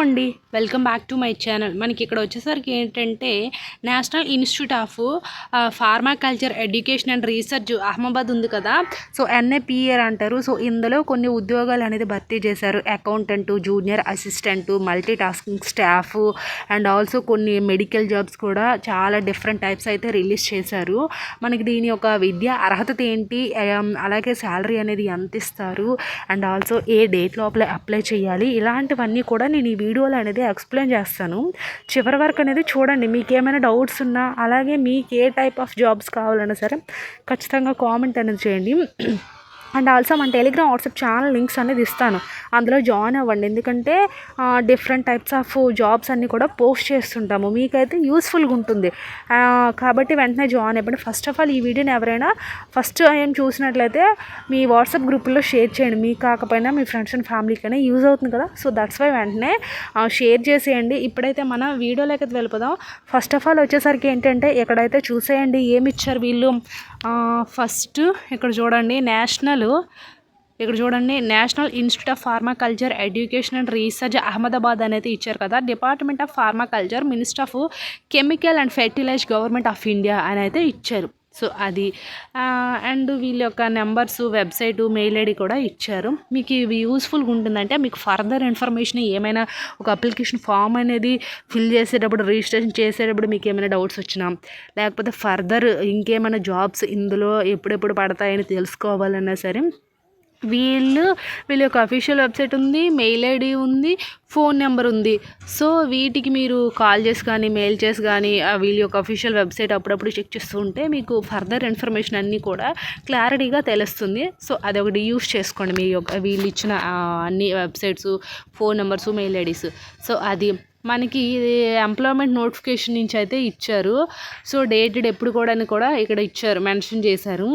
అండి welcome back to my channel. మనకి ఇక్కడ వచ్చేసరికి ఏంటంటే national institute of pharmaculture education and research Ahmedabad ఉంది కదా. సో ఎన్ఏపిఆర్ అంటారు. సో ఇందులో కొన్ని ఉద్యోగాలు అనేది భర్తీ చేశారు. Accountant, junior assistant, multi tasking staff and also కొన్ని మెడికల్ జాబ్స్ కూడా చాలా డిఫరెంట్ టైప్స్ అయితే రిలీజ్ చేశారు. మనకి దీని యొక్క విద్యా అర్హత ఏంటి, అలాగే శాలరీ అనేది ఎంత ఇస్తారు అండ్ ఆల్సో ఏ డేట్ లోపల అప్లై చేయాలి, ఇలాంటివన్నీ కూడా నేను ఈ వీడియోలో అనేది ఎక్స్ప్లెయిన్ చేస్తాను. చివరి వరకు అనేది చూడండి. మీకు ఏమైనా డౌట్స్ ఉన్నా, అలాగే మీకు ఏ టైప్ ఆఫ్ జాబ్స్ కావాలన్నా సరే ఖచ్చితంగా కామెంట్ అనేది చేయండి. అండ్ ఆల్సో మన టెలిగ్రామ్ వాట్సాప్ ఛానల్ లింక్స్ అనేది ఇస్తాను, అందులో జాయిన్ అవ్వండి. ఎందుకంటే డిఫరెంట్ టైప్స్ ఆఫ్ జాబ్స్ అన్నీ కూడా పోస్ట్ చేస్తుంటాము, మీకైతే యూస్ఫుల్గా ఉంటుంది. కాబట్టి వెంటనే జాయిన్ అవ్వండి. ఫస్ట్ ఆఫ్ ఆల్ ఈ వీడియోని ఎవరైనా ఫస్ట్ టైం చూసినట్లయితే మీ వాట్సాప్ గ్రూపుల్లో షేర్ చేయండి. మీకు కాకపోయినా మీ ఫ్రెండ్స్ అండ్ ఫ్యామిలీకైనా యూజ్ అవుతుంది కదా. సో దట్స్ వై వెంటనే షేర్ చేసేయండి. ఇప్పుడైతే మన వీడియోలోకి అయితే వెళ్ళిపోదాం. ఫస్ట్ ఆఫ్ ఆల్ వచ్చేసరికి ఏంటంటే ఇక్కడైతే చూసేయండి ఏమి ఇచ్చారు వీళ్ళు. ఫస్ట్ ఇక్కడ చూడండి national institute of pharmaculture education and research Ahmedabad అనేది ఇచ్చారు కదా. Department of pharmaculture, minister of chemical and fertilizer, government of India అని అయితే ఇచ్చారు. సో అది అండ్ వీళ్ళ యొక్క నెంబర్స్, వెబ్సైటు, మెయిల్ ఐడి కూడా ఇచ్చారు. మీకు ఇవి యూస్ఫుల్గా ఉంటుందంటే మీకు ఫర్దర్ ఇన్ఫర్మేషన్ ఏమైనా ఒక అప్లికేషన్ ఫామ్ అనేది ఫిల్ చేసేటప్పుడు, రిజిస్ట్రేషన్ చేసేటప్పుడు మీకు ఏమైనా డౌట్స్ వచ్చినా, లేకపోతే ఫర్దర్ ఇంకేమైనా జాబ్స్ ఇందులో ఎప్పుడెప్పుడు పడతాయని తెలుసుకోవాలన్నా సరే వీళ్ళ యొక్క అఫీషియల్ వెబ్సైట్ ఉంది, మెయిల్ ఐడి ఉంది, ఫోన్ నెంబర్ ఉంది. సో వీటికి మీరు కాల్ చేసి కానీ మెయిల్ చేసి కానీ వీళ్ళ యొక్క అఫీషియల్ వెబ్సైట్ అప్పుడప్పుడు చెక్ చేస్తూ ఉంటే మీకు ఫర్దర్ ఇన్ఫర్మేషన్ అన్నీ కూడా క్లారిటీగా తెలుస్తుంది. సో అదొకటి యూస్ చేసుకోండి. మీ యొక్క వీళ్ళు ఇచ్చిన అన్ని websites, phone numbers, mail IDs. So అది మనకి ఎంప్లాయ్మెంట్ నోటిఫికేషన్ నుంచి అయితే ఇచ్చారు. సో డేటెడ్ ఎప్పుడు కూడా ఇక్కడ ఇచ్చారు, మెన్షన్ చేశారు.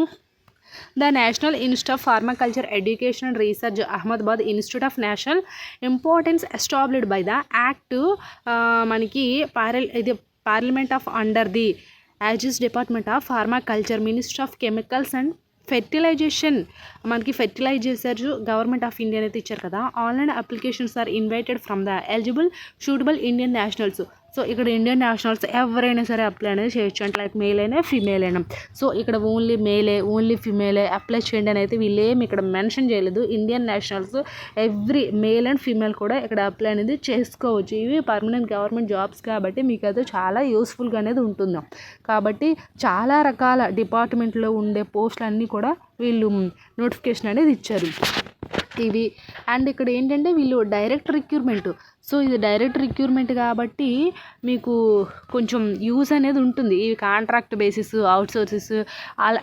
The National Institute of Pharmaculture Education and Research Ahmedabad Institute of National Importance established by the Act మనకి ఇది Parliament of under the Aegis Department of Pharmaculture, Ministry of Chemicals and fertilization, మనకి fertilizers government of India అయితే ఇచ్చారు కదా. Online applications are invited from the eligible suitable Indian nationals. So ఇక్కడ Indian nationals ఎవరైనా సరే apply అనేది చేయొచ్చు, అంటే లైక్ మేల్ అయినా ఫీమేల్ అయినా. సో ఇక్కడ ఓన్లీ మేలే, ఓన్లీ ఫీమేలే అప్లై చేయండి అని అయితే వీళ్ళేమి ఇక్కడ మెన్షన్ చేయలేదు. Indian nationals every male and female కూడా ఇక్కడ అప్లై అనేది చేసుకోవచ్చు. ఇవి పర్మనెంట్ గవర్నమెంట్ జాబ్స్ కాబట్టి మీకు అయితే చాలా యూస్ఫుల్గా అనేది ఉంటుంది. కాబట్టి చాలా రకాల డిపార్ట్మెంట్లో ఉండే పోస్టులు అన్నీ కూడా వీళ్ళు నోటిఫికేషన్ అనేది ఇచ్చారు ఇవి. అండ్ ఇక్కడ ఏంటంటే వీళ్ళు డైరెక్ట్ రిక్రూట్మెంట్. సో ఇది డైరెక్ట్ రిక్రూట్మెంట్ కాబట్టి మీకు కొంచెం యూజ్ అనేది ఉంటుంది. ఇవి కాంట్రాక్ట్ బేసిస్, అవుట్ సోర్సెస్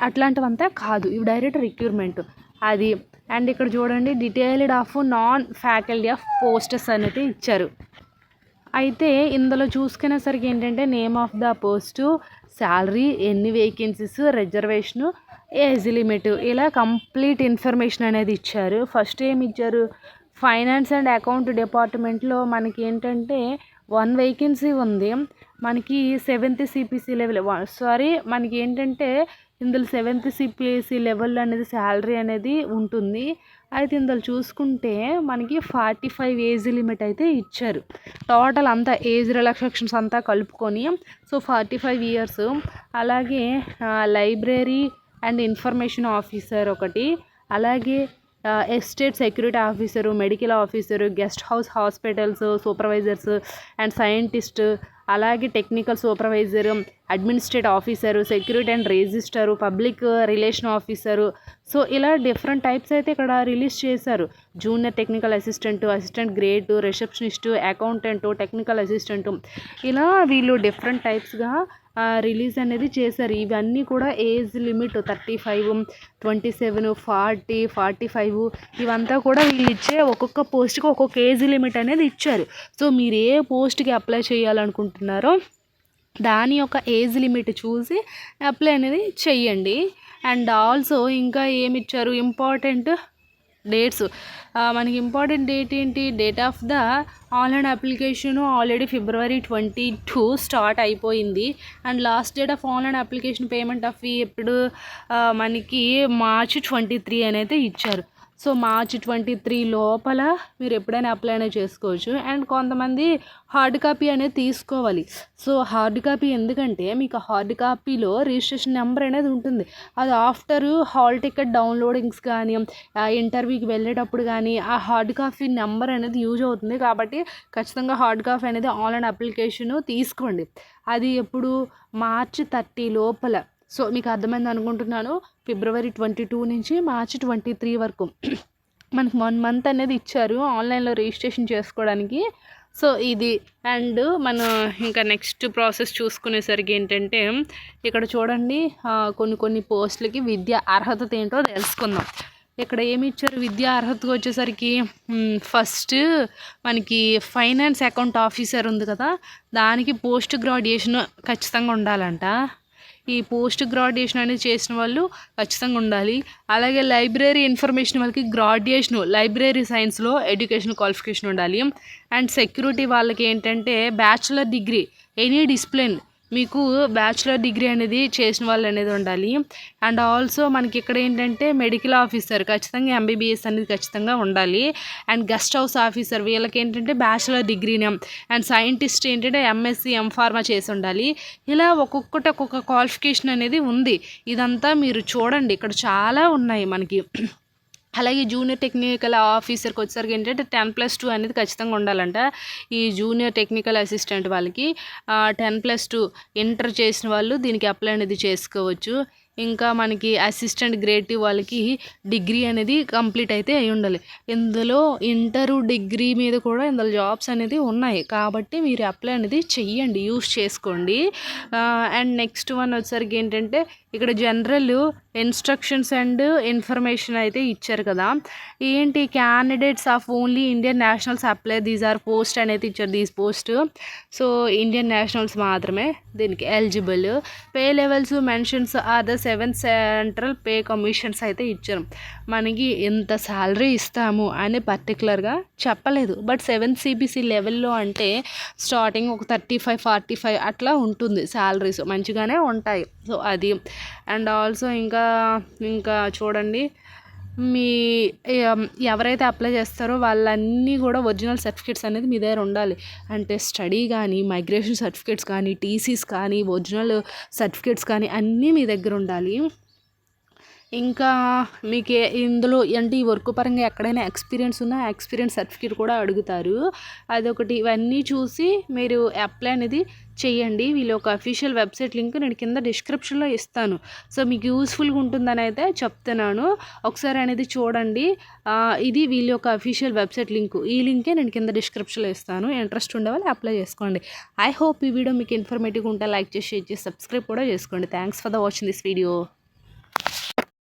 అట్లాంటివంతా కాదు, ఇవి డైరెక్ట్ రిక్రూట్మెంట్ అది. అండ్ ఇక్కడ చూడండి detailed of non faculty of posters అనేది ఇచ్చారు. అయితే ఇందులో చూసుకునేసరికి ఏంటంటే name of the post, salary, ఎన్ని వేకెన్సీస్, రిజర్వేషను, ఏజ్ లిమిట్, ఇలా కంప్లీట్ ఇన్ఫర్మేషన్ అనేది ఇచ్చారు. ఫస్ట్ ఏమి ఇచ్చారు, ఫైనాన్స్ అండ్ అకౌంట్ డిపార్ట్మెంట్లో మనకి ఏంటంటే 1 వేకెన్సీ ఉంది. మనకి 7th CPC లెవెల్ మనకి ఏంటంటే ఇందులో 7th CPC లెవెల్ అనేది శాలరీ అనేది ఉంటుంది. అయితే ఇందులో చూసుకుంటే మనకి 45 ఏజ్ లిమిట్ అయితే ఇచ్చారు. టోటల్ అంతా ఏజ్ రిలాక్సేషన్స్ అంతా కలుపుకొని సో 45 ఇయర్స్. అలాగే లైబ్రరీ అండ్ ఇన్ఫర్మేషన్ ఆఫీసర్ ఒకటి, అలాగే estate security officer, medical officer, guest house hospitals supervisors and scientist, అలాగే technical supervisor, administrative officer, security and registrar, public relation officer. So ఇలా different types అయితే ఇక్కడ release చేశారు. Junior technical assistant, assistant grade, receptionist, accountant, technical assistant, ఇలా వీళ్ళు different టైప్స్గా release అనేది చేశారు. ఇవన్నీ కూడా ఏజ్ లిమిట్ 35, 27, 40, 45 ఇవంతా కూడా వీళ్ళు ఇచ్చే ఒక్కొక్క పోస్ట్కి ఒక్కొక్క ఏజ్ లిమిట్ అనేది ఇచ్చారు. సో మీరు ఏ పోస్ట్కి అప్లై చేయాలనుకుంటున్నారో దాని యొక్క ఏజ్ లిమిట్ చూసి అప్లై అనేది చెయ్యండి. అండ్ ఆల్సో ఇంకా ఏమి ఇచ్చారు, ఇంపార్టెంట్ డేట్స్. మనకి ఇంపార్టెంట్ డేట్ ఏంటి, date of the online application already February 22 start అయిపోయింది. And last date of online application payment of fee ఎప్పుడు మనకి March 23 అనేది ఇచ్చారు. సో మార్చ్ 23 లోపల మీరు ఎప్పుడైనా అప్లై అనేది చేసుకోవచ్చు. అండ్ కొంతమంది హార్డ్ కాపీ అనేది తీసుకోవాలి. సో హార్డ్ కాపీ ఎందుకంటే మీకు హార్డ్ కాపీలో రిజిస్ట్రేషన్ నెంబర్ అనేది ఉంటుంది. అది ఆఫ్టర్ హాల్ టికెట్ డౌన్లోడింగ్స్ కానీ ఇంటర్వ్యూకి వెళ్ళేటప్పుడు కానీ ఆ హార్డ్ కాపీ నెంబర్ అనేది యూజ్ అవుతుంది. కాబట్టి ఖచ్చితంగా హార్డ్ కాపీ అనేది ఆన్లైన్ అప్లికేషన్ తీసుకోండి. అది ఎప్పుడు మార్చ్ 30 లోపల. సో మీకు అర్థమైంది అనుకుంటున్నాను. ఫిబ్రవరి 22 నుంచి మార్చి 23 వరకు మనకు 1 మంత్ అనేది ఇచ్చారు ఆన్లైన్లో రిజిస్ట్రేషన్ చేసుకోవడానికి. సో ఇది అండ్ మనం ఇంకా నెక్స్ట్ ప్రాసెస్ చూసుకునేసరికి ఏంటంటే ఇక్కడ చూడండి కొన్ని పోస్టులకి విద్యా అర్హత ఏంటో తెలుసుకుందాం. ఇక్కడ ఏమి ఇచ్చారు విద్యా అర్హతకు వచ్చేసరికి ఫస్ట్ మనకి ఫైనాన్స్ అకౌంట్ ఆఫీసర్ ఉంది కదా, దానికి పోస్ట్ గ్రాడ్యుయేషన్ ఖచ్చితంగా ఉండాలంట. ఈ పోస్ట్ గ్రాడ్యుయేషన్ అనేది చేసిన వాళ్ళు ఖచ్చితంగా ఉండాలి. అలాగే లైబ్రరీ ఇన్ఫర్మేషన్ వాళ్ళకి గ్రాడ్యుయేషన్ లైబ్రరీ సైన్స్లో ఎడ్యుకేషన్ క్వాలిఫికేషన్ ఉండాలి. అండ్ సెక్యూరిటీ వాళ్ళకి ఏంటంటే బ్యాచులర్ డిగ్రీ ఎనీ డిసిప్లిన్ మీకు బ్యాచులర్ డిగ్రీ అనేది చేసిన వాళ్ళు అనేది ఉండాలి. అండ్ ఆల్సో మనకి ఇక్కడ ఏంటంటే మెడికల్ ఆఫీసర్ ఖచ్చితంగా ఎంబీబీఎస్ అనేది ఖచ్చితంగా ఉండాలి. అండ్ గెస్ట్ హౌస్ ఆఫీసర్ వీళ్ళకి ఏంటంటే బ్యాచులర్ డిగ్రీని. అండ్ సైంటిస్ట్ ఏంటంటే ఎంఎస్సి ఎంఫార్మా చేసి ఉండాలి. ఇలా ఒక్కొక్క క్వాలిఫికేషన్ అనేది ఉంది. ఇదంతా మీరు చూడండి, ఇక్కడ చాలా ఉన్నాయి మనకి. అలాగే జూనియర్ టెక్నికల్ ఆఫీసర్కి వచ్చేసరికి ఏంటంటే 10+2 అనేది ఖచ్చితంగా ఉండాలంట. ఈ జూనియర్ టెక్నికల్ అసిస్టెంట్ వాళ్ళకి 10+2 ఇంటర్ చేసిన వాళ్ళు దీనికి అప్లై అనేది చేసుకోవచ్చు. ఇంకా మనకి అసిస్టెంట్ గ్రేడ్ 2 వాళ్ళకి డిగ్రీ అనేది కంప్లీట్ అయితే అయి ఉండాలి. ఇందులో ఇంటరు డిగ్రీ మీద కూడా ఇందులో జాబ్స్ అనేది ఉన్నాయి. కాబట్టి మీరు అప్లై అనేది చెయ్యండి, యూస్ చేసుకోండి. అండ్ నెక్స్ట్ వన్ వచ్చేసరికి ఏంటంటే ఇక్కడ జనరల్ ఇన్స్ట్రక్షన్స్ అండ్ ఇన్ఫర్మేషన్ అయితే ఇచ్చారు కదా. ఏంటి candidates of only Indian nationals apply these are post అనేది ఇచ్చారు. These post so Indian nationals మాత్రమే దీనికి eligible. Pay levels mentions are the 7 central pay commissions అయితే ఇచ్చారు. మనకి ఎంత శాలరీ ఇస్తాము అని పర్టికులర్గా చెప్పలేదు. బట్ 7 CBC లెవెల్లో అంటే స్టార్టింగ్ ఒక 35-45 అట్లా ఉంటుంది శాలరీస్, మంచిగానే ఉంటాయి. సో అది అండ్ ఆల్సో ఇంకా చూడండి, మీ ఎవరైతే అప్లై చేస్తారో వాళ్ళన్నీ కూడా ఒరిజినల్ సర్టిఫికేట్స్ అనేది మీ దగ్గర ఉండాలి. అంటే స్టడీ కానీ మైగ్రేషన్ సర్టిఫికేట్స్ కానీ టీసీస్ కానీ ఒరిజినల్ సర్టిఫికేట్స్ కానీ అన్నీ మీ దగ్గర ఉండాలి. ఇంకా మీకు ఇందులో అంటే ఈ వర్క్ పరంగా ఎక్కడైనా ఎక్స్పీరియన్స్ ఉన్నా ఎక్స్పీరియన్స్ సర్టిఫికేట్ కూడా అడుగుతారు. అదొకటి. ఇవన్నీ చూసి మీరు అప్లై అనేది చేయండి. వీళ్ళ ఒక అఫీషియల్ వెబ్సైట్ లింక్ నేను కింద డిస్క్రిప్షన్లో ఇస్తాను. సో మీకు యూస్ఫుల్గా ఉంటుందని అయితే చెప్తున్నాను, ఒకసారి అనేది చూడండి. ఇది వీళ్ళ యొక్క అఫీషియల్ వెబ్సైట్ లింక్. ఈ లింకే నేను కింద డిస్క్రిప్షన్లో ఇస్తాను. ఇంట్రెస్ట్ ఉండే వాళ్ళు అప్లై చేసుకోండి. ఐ హోప్ ఈ వీడియో మీకు ఇన్ఫర్మేటివ్గా ఉంటే లైక్ చేసి షేర్ చేసి సబ్స్క్రైబ్ కూడా చేసుకోండి. Thanks for the watching this video.